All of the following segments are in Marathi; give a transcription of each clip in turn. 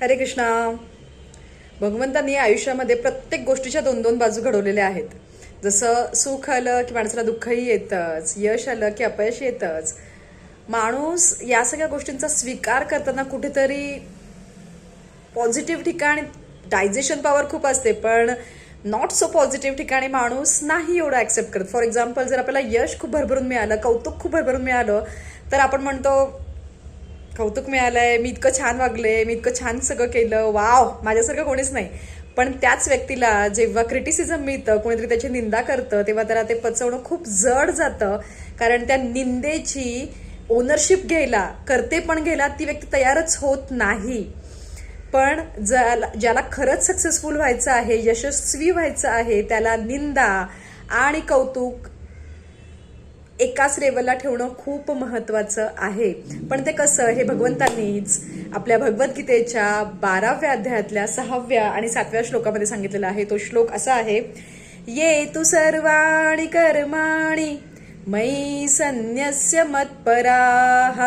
हरे कृष्णा. भगवंतांनी आयुष्यामध्ये प्रत्येक गोष्टीच्या दोन दोन बाजू घडवलेल्या आहेत. जसं सुख आलं की माणसाला दुःखही येतच, यश आलं की अपयश येतच. माणूस या सगळ्या गोष्टींचा स्वीकार करताना कुठेतरी पॉझिटिव्ह ठिकाणी डायजेशन पॉवर खूप असते, पण नॉट सो पॉझिटिव्ह ठिकाणी माणूस नाही एवढं ऍक्सेप्ट करत. फॉर एक्झाम्पल, जर आपल्याला यश खूप भरभरून मिळालं, कौतुक खूप भरभरून मिळालं, तर आपण म्हणतो कौतुक मिळालंय, मी इतकं छान वागले, मी इतकं छान सगळं केलं, वाव, माझ्यासारखं कोणीच नाही. पण त्याच व्यक्तीला जेव्हा क्रिटिसिझम मिळतं, कोणीतरी त्याची निंदा करतं, तेव्हा त्याला ते पचवणं खूप जड जातं. कारण त्या निंदेची ओनरशिप घ्यायला, करतेपण घ्यायला ती व्यक्ती तयारच होत नाही. पण ज्याला खरंच सक्सेसफुल व्हायचं आहे, यशस्वी व्हायचं आहे, त्याला निंदा आणि कौतुक एकाच लेवलला ठेवणं खूप महत्वाचं आहे. पण ते कसं, हे भगवंतांनीच आपल्या भगवद्गीतेच्या 12व्या अध्यायातल्या 6व्या आणि 7व्या श्लोकामध्ये सांगितलेला आहे. तो श्लोक असा आहे, ये तु सर्वाणि कर्माणि मयि संन्यस्य मत्पराः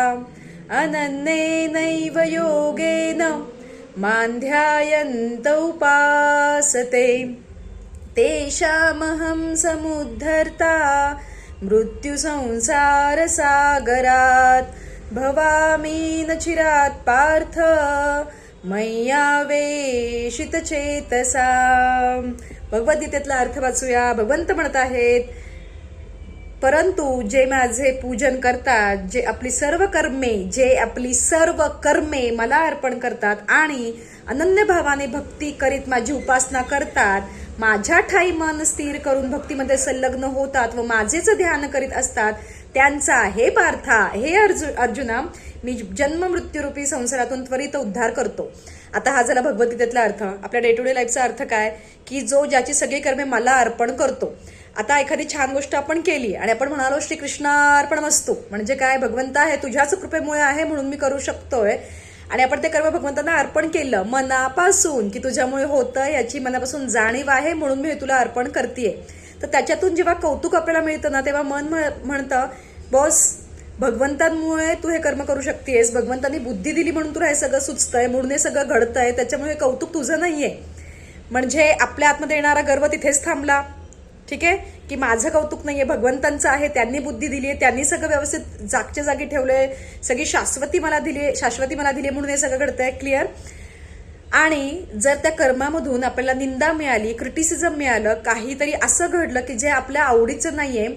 अनन्येनैव योगेन मां ध्यायन्त उपासते तेषामहं समुद्धर्ता मृत्यु संसार सागरात भवामी न चिरात पार्थ मय्यावेशित चेतसा. भगवद्गीतेतला अर्थ वाचूया. भगवंत म्हणत आहेत, परंतु जे माझे पूजन करतात, जे आपली सर्व कर्मे मला अर्पण करतात आणि अनन्य भावाने भक्ती करीत माझी उपासना करतात, माझ्या ठाई मन स्थिर करून भक्तीमध्ये संलग्न होतात व माझेच ध्यान करीत असतात, त्यांचा हे पार्था, हे अर्जुना, मी जन्म मृत्यूरूपी संसारातून त्वरित उद्धार करतो. आता हा झाला भगवद्गीतेतला अर्थ. आपल्या डे टू डे लाईफचा अर्थ काय, की जो ज्याची सगळी कर्मे मला अर्पण करतो. आता एखादी छान गोष्ट आपण केली आणि आपण म्हणालो श्रीकृष्णार्पणमस्तु, म्हणजे काय, भगवंता हे तुझ्याच कृपेमुळे आहे म्हणून मी करू शकतोय, आणि आपण ते कर्म भगवंतांना अर्पण केलं मनापासून, की तुझ्यामुळे होतं याची मनापासून जाणीव आहे म्हणून मी हे तुला अर्पण करतेय. तर त्याच्यातून जेव्हा कौतुक आपल्याला मिळतं ना, तेव्हा मन म्हणतं, बॉस, भगवंतांमुळे तू हे कर्म करू शकतेस, भगवंतांनी बुद्धी दिली म्हणून तुला हे सगळं सुचतंय, म्हणून हे सगळं घडतंय, त्याच्यामुळे कौतुक तुझं नाहीये. म्हणजे आपल्या आतमध्ये येणारा गर्व तिथेच थांबला. ठीक आहे, की माझं कौतुक नाहीये, भगवंतांचं आहे, त्यांनी बुद्धी दिली आहे, त्यांनी सगळं व्यवस्थित जागच्या जागी ठेवलंय, सगळी शाश्वती मला दिली म्हणून हे सगळं घडतंय. क्लिअर. आणि जर त्या कर्मामधून आपल्याला निंदा मिळाली, क्रिटिसिझम मिळालं, काहीतरी असं घडलं की जे आपल्या आवडीचं नाहीये,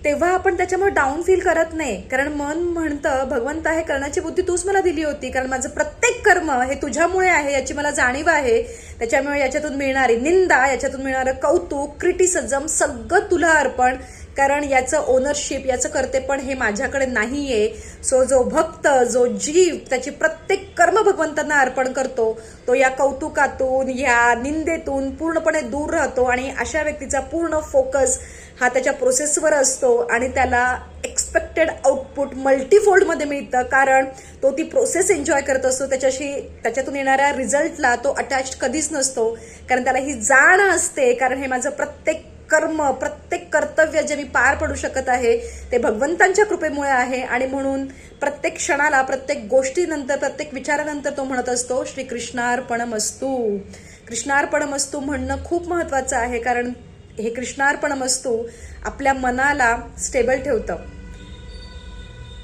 तेव्हा आपण त्याच्यामुळे डाऊन फील करत नाही. कारण मन म्हणतं, भगवंता, हे करण्याची बुद्धी तूच मला दिली होती, कारण माझं प्रत्येक कर्म हे तुझ्यामुळे आहे याची मला जाणीव आहे, त्याच्यामुळे याच्यातून मिळणारी निंदा, याच्यातून मिळणारं कौतुक, क्रिटिसिझम सगळं तुला अर्पण, कारण याचं ओनरशिप, याचं कर्तेपण हे माझ्याकडे नाहीये. सो जो भक्त, जो जीव त्याची प्रत्येक कर्म भगवंतांना अर्पण करतो, तो या कौतुकातून, या निंदेतून पूर्णपणे दूर राहतो. आणि अशा व्यक्तीचा पूर्ण फोकस हा त्याच्या प्रोसेसवर असतो आणि त्याला एक्सपेक्टेड आउटपुट मल्टीफोल्डमध्ये मिळतं, कारण तो ती प्रोसेस एन्जॉय करत असतो. त्याच्यातून येणाऱ्या रिझल्टला तो अटॅच कधीच नसतो, कारण त्याला ही जाण असते, कारण हे माझं प्रत्येक कर्म, प्रत्येक कर्तव्य जे मी पार पडू शकत आहे ते भगवंतांच्या कृपेमुळे आहे. आणि म्हणून प्रत्येक क्षणाला, प्रत्येक गोष्टीनंतर, प्रत्येक विचारानंतर तो म्हणत असतो, श्रीकृष्णार्पणमस्तु. कृष्णार्पणमस्तु म्हणणं खूप महत्वाचं आहे, कारण हे कृष्णार्पणमस्तु आपल्या मनाला स्टेबल ठेवतं.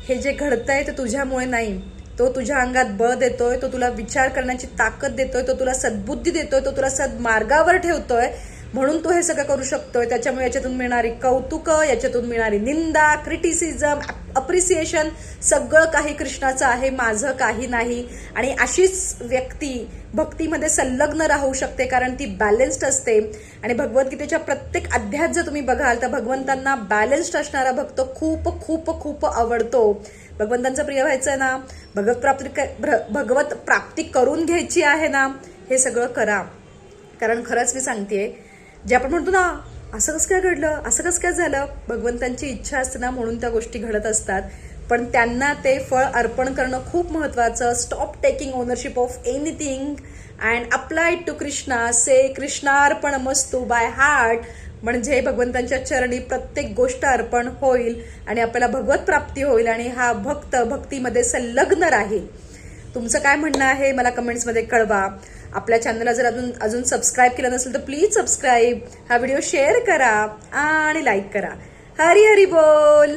हे जे घडतंय ते तुझ्यामुळे नाही, तो तुझ्या अंगात बळ देतोय, तो तुला विचार करण्याची ताकद देतोय, तो तुला सद्बुद्धी देतोय, तो तुला सद्मार्गावर ठेवतोय, म्हणून तो हे सगळं करू शकतोय. त्याच्यामुळे याच्यातून मिळणारी कौतुक, याच्यातून मिळणारी निंदा, क्रिटिसिझम, अप्रिसिएशन, सगळं काही कृष्णाचं आहे, माझं काही नाही. आणि अशीच व्यक्ती भक्तीमध्ये संलग्न राहू शकते, कारण ती बॅलन्स्ड असते. आणि भगवद्गीतेच्या प्रत्येक अध्यायात जर तुम्ही बघाल तर भगवंतांना बॅलन्स्ड असणारा भक्त खूप खूप खूप आवडतो. भगवंतांचं प्रिय व्हायचं आहे ना, भगवत प्राप्ती करून घ्यायची आहे ना, हे सगळं करा. कारण खरंच मी सांगतेय, जे आपण म्हणतो ना, असं कसं काय घडलं, असं कसं काय झालं, भगवंतांची इच्छा असते ना म्हणून त्या गोष्टी घडत असतात. पण त्यांना ते फळ अर्पण करणं खूप महत्वाचं. Stop taking ownership of anything and apply to Krishna. Say कृष्णार्पणमस्तु बाय हार्ट, म्हणजे भगवंतांच्या चरणी प्रत्येक गोष्ट अर्पण होईल आणि आपल्याला भगवत प्राप्ती होईल आणि हा भक्त भक्तीमध्ये संलग्न राहील. तुमचं काय म्हणणं आहे मला कमेंट्समध्ये कळवा. आपल्या चॅनलला जर अजून सबस्क्राईब केलं नसेल तर प्लीज सबस्क्राईब, हा व्हिडिओ शेअर करा आणि लाईक करा. हरी हरी बोल.